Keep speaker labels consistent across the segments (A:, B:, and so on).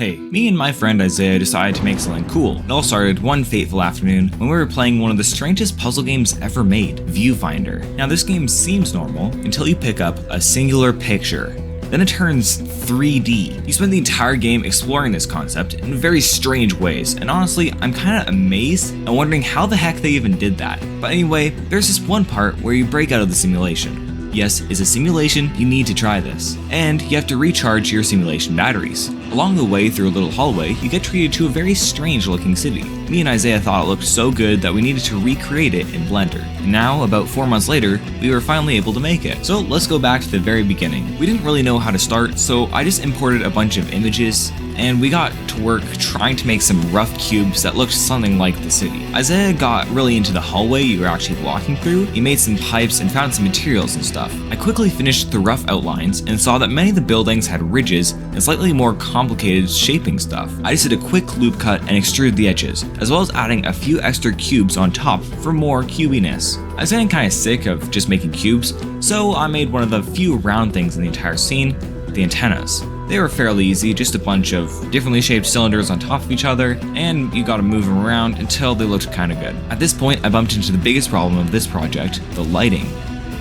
A: Hey, me and my friend Isaiah decided to make something cool. It all started one fateful afternoon when we were playing one of the strangest puzzle games ever made, Viewfinder. Now this game seems normal until you pick up a singular picture. Then it turns 3D. You spend the entire game exploring this concept in very strange ways, and honestly, I'm kinda amazed and wondering how the heck they even did that. But anyway, there's this one part where you break out of the simulation. Yes, it's a simulation, you need to try this. And you have to recharge your simulation batteries. Along the way through a little hallway, you get treated to a very strange looking city. Me and Isaiah thought it looked so good that we needed to recreate it in Blender. And now, about 4 months later, we were finally able to make it. So let's go back to the very beginning. We didn't really know how to start, so I just imported a bunch of images, and we got to work trying to make some rough cubes that looked something like the city. Isaiah got really into the hallway you were actually walking through. He made some pipes and found some materials and stuff. I quickly finished the rough outlines and saw that many of the buildings had ridges and slightly more complicated shaping stuff. I just did a quick loop cut and extruded the edges, as well as adding a few extra cubes on top for more cubiness. I was getting kinda sick of just making cubes, so I made one of the few round things in the entire scene, the antennas. They were fairly easy, just a bunch of differently shaped cylinders on top of each other, and you gotta move them around until they looked kinda good. At this point, I bumped into the biggest problem of this project, the lighting.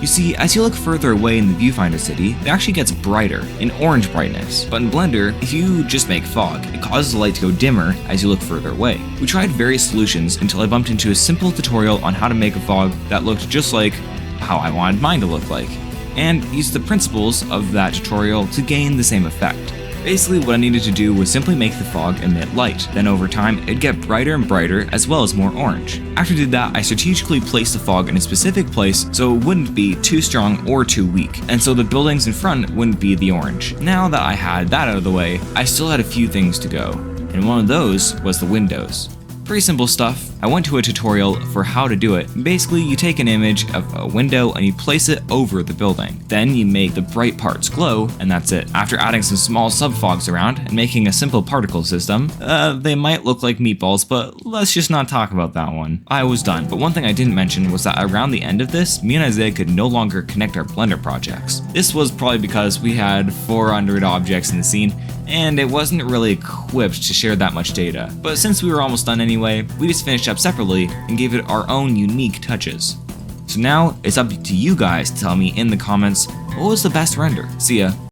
A: You see, as you look further away in the viewfinder city, it actually gets brighter, in orange brightness. But in Blender, if you just make fog, it causes the light to go dimmer as you look further away. We tried various solutions until I bumped into a simple tutorial on how to make a fog that looked just like how I wanted mine to look like, and used the principles of that tutorial to gain the same effect. Basically, what I needed to do was simply make the fog emit light. Then over time, it'd get brighter and brighter as well as more orange. After I did that, I strategically placed the fog in a specific place so it wouldn't be too strong or too weak, and so the buildings in front wouldn't be the orange. Now that I had that out of the way, I still had a few things to go, and one of those was the windows. Pretty simple stuff. I went to a tutorial for how to do it. Basically, you take an image of a window and you place it over the building. Then you make the bright parts glow, and that's it. After adding some small subfogs around and making a simple particle system, they might look like meatballs, but let's just not talk about that one. I was done, but one thing I didn't mention was that around the end of this, me and Isaiah could no longer connect our Blender projects. This was probably because we had 400 objects in the scene, and it wasn't really equipped to share that much data. But since we were almost done anyway, we just finished up separately and gave it our own unique touches. So now it's up to you guys to tell me in the comments what was the best render. See ya.